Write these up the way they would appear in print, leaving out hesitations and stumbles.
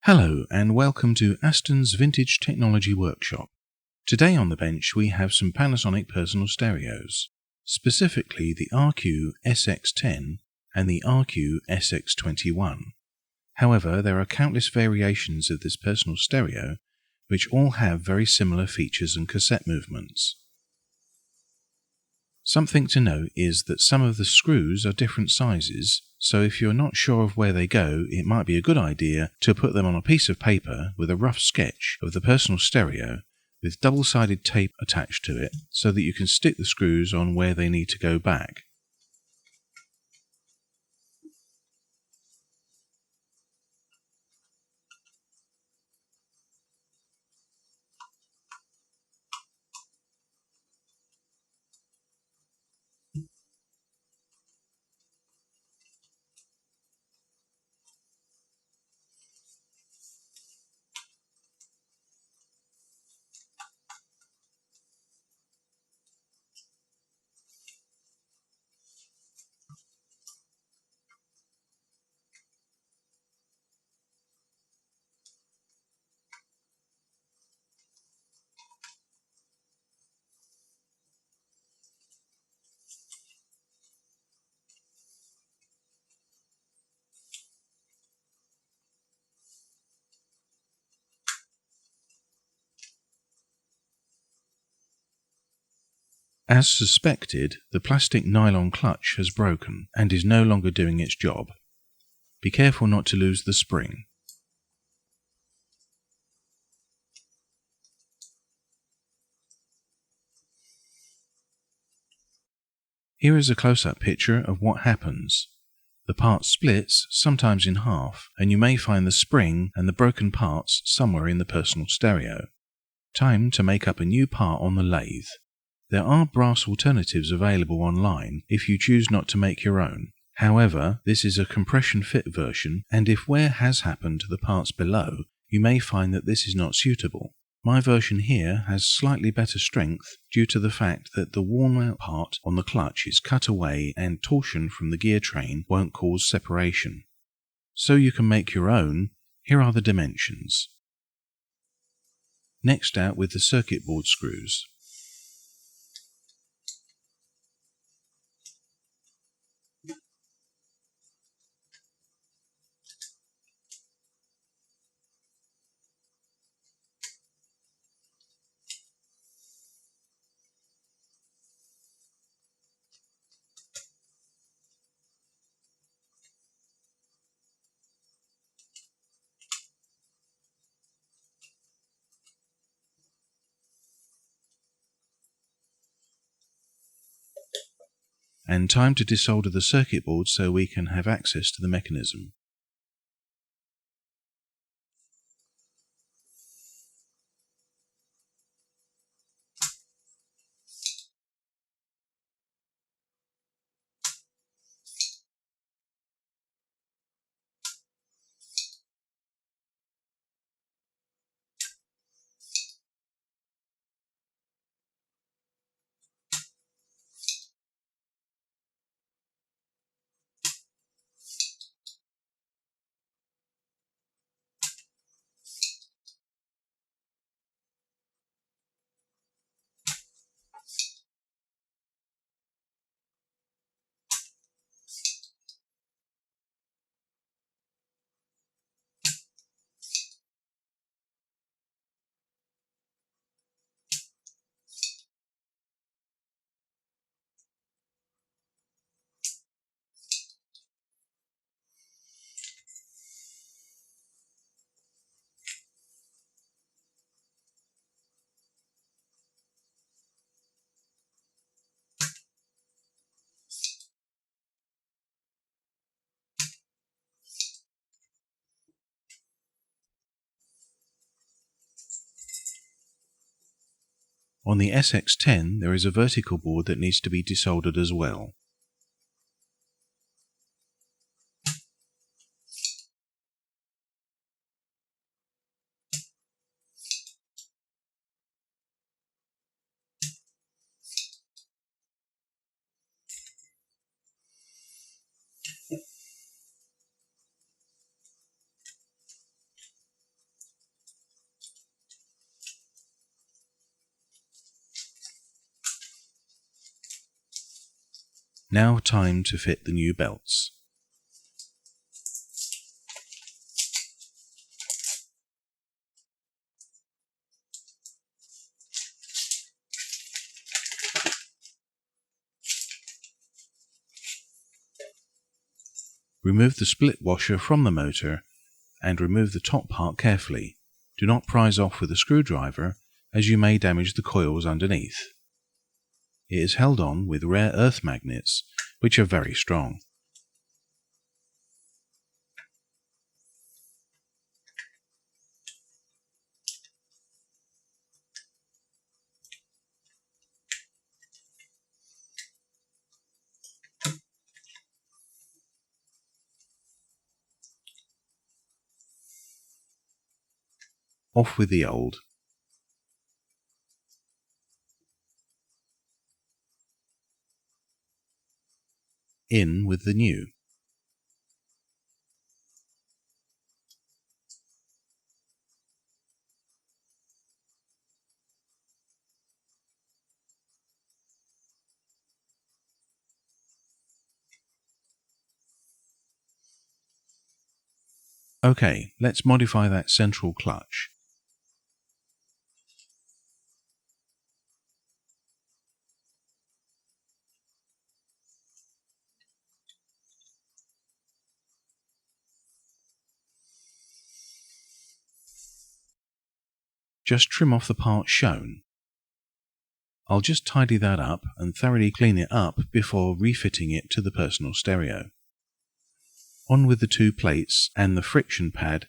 Hello and welcome to Aston's Vintage Technology Workshop. Today on the bench we have some Panasonic personal stereos, specifically the RQ-SX10 and the RQ-SX21. However, there are countless variations of this personal stereo which all have very similar features and cassette movements. Something to note is that some of the screws are different sizes, so if you're not sure of where they go, it might be a good idea to put them on a piece of paper with a rough sketch of the personal stereo with double-sided tape attached to it so that you can stick the screws on where they need to go back. As suspected, the plastic nylon clutch has broken and is no longer doing its job. Be careful not to lose the spring. Here is a close-up picture of what happens. The part splits, sometimes in half, and you may find the spring and the broken parts somewhere in the personal stereo. Time to make up a new part on the lathe. There are brass alternatives available online if you choose not to make your own. However, this is a compression fit version, and if wear has happened to the parts below, you may find that this is not suitable. My version here has slightly better strength due to the fact that the worn out part on the clutch is cut away and torsion from the gear train won't cause separation. So you can make your own. Here are the dimensions. Next out with the circuit board screws. And time to desolder the circuit board so we can have access to the mechanism. On the SX10 there is a vertical board that needs to be desoldered as well. Now time to fit the new belts. Remove the split washer from the motor and remove the top part carefully. Do not prise off with a screwdriver, as you may damage the coils underneath. It is held on with rare earth magnets, which are very strong. Off with the old. In with the new. Okay, let's modify that central clutch. Just trim off the part shown. I'll just tidy that up and thoroughly clean it up before refitting it to the personal stereo. On with the two plates and the friction pad.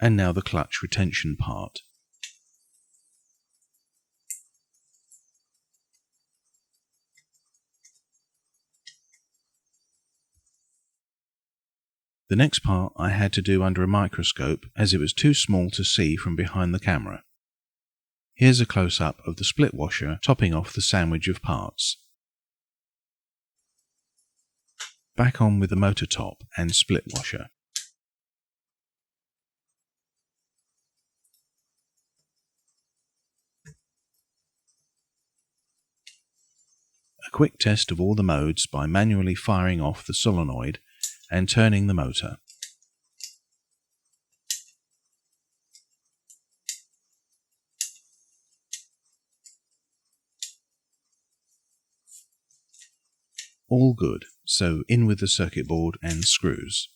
And now the clutch retention part. The next part I had to do under a microscope as it was too small to see from behind the camera. Here's a close-up of the split washer topping off the sandwich of parts. Back on with the motor top and split washer. A quick test of all the modes by manually firing off the solenoid and turning the motor. All good, so in with the circuit board and screws.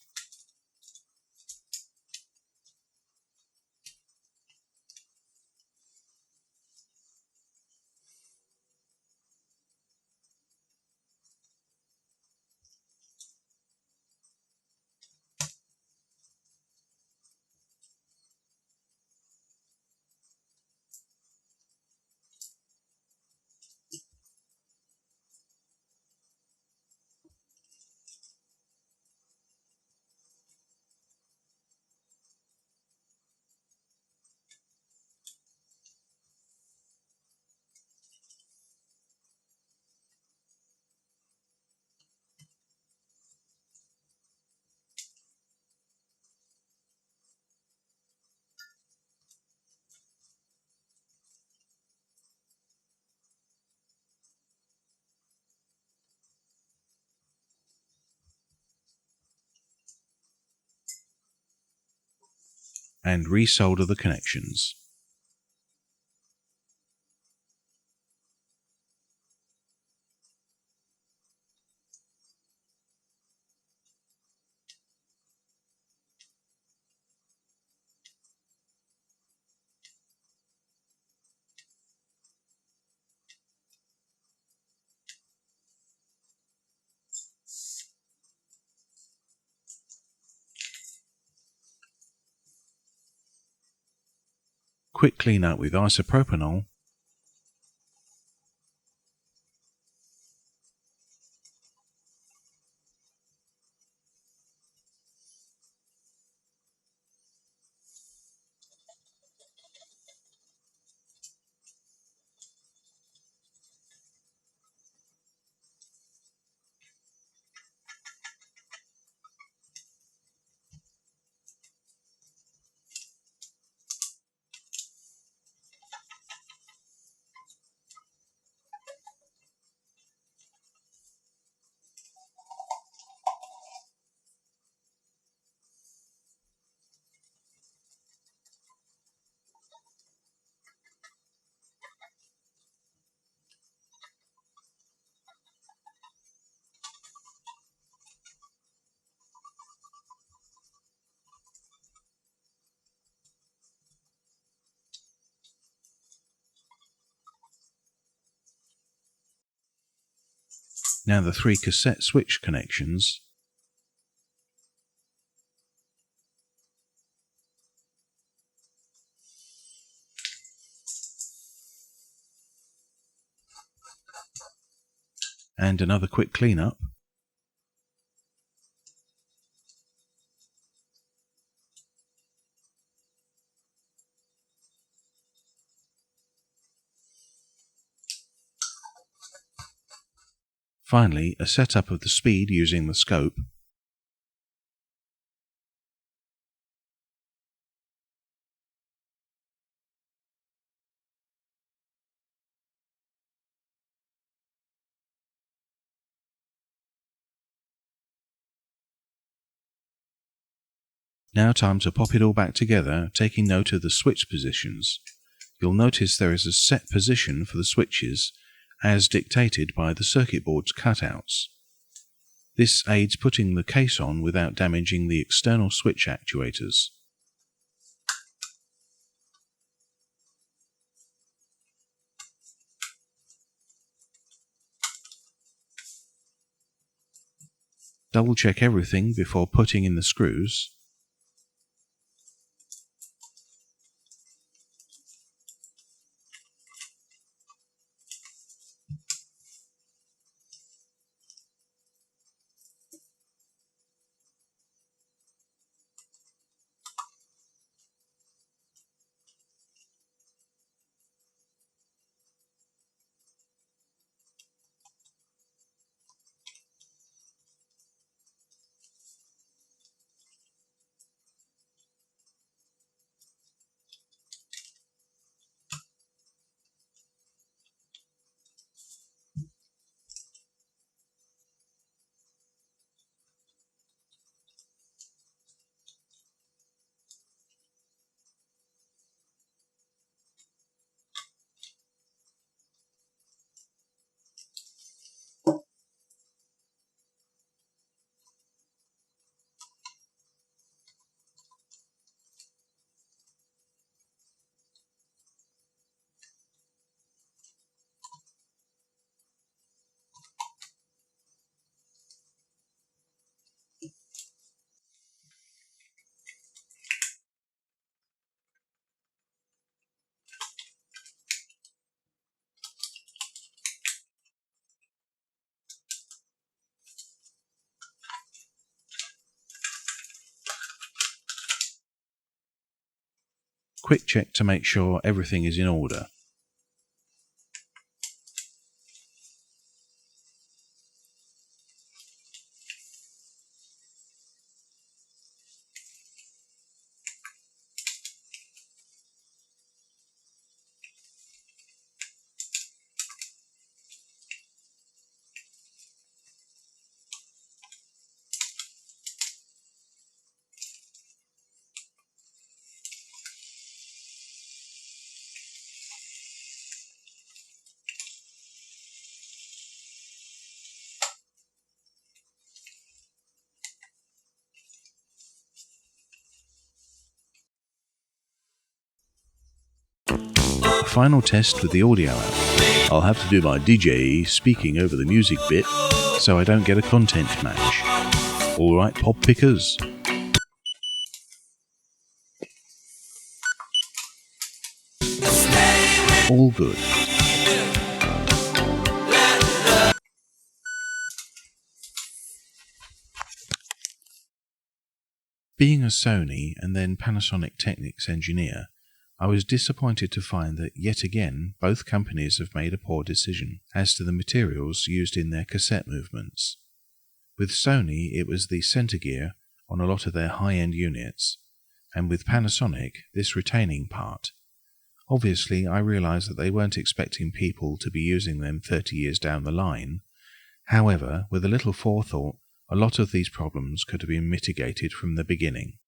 And resolder the connections. Quick clean up with isopropanol Now the 3 cassette switch connections, and another quick cleanup. Finally, a setup of the speed using the scope. Now time to pop it all back together, taking note of the switch positions. You'll notice there is a set position for the switches, as dictated by the circuit board's cutouts. This aids putting the case on without damaging the external switch actuators. Double check everything before putting in the screws. Quick check to make sure everything is in order. Final test with the audio out. I'll have to do my DJ speaking over the music bit so I don't get a content match. Alright, pop pickers. All good. Being a Sony and then Panasonic Technics engineer, I was disappointed to find that yet again both companies have made a poor decision as to the materials used in their cassette movements. With Sony it was the center gear on a lot of their high-end units, and with Panasonic this retaining part. Obviously I realised that they weren't expecting people to be using them 30 years down the line. However, with a little forethought, a lot of these problems could have been mitigated from the beginning.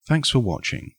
Thanks for watching.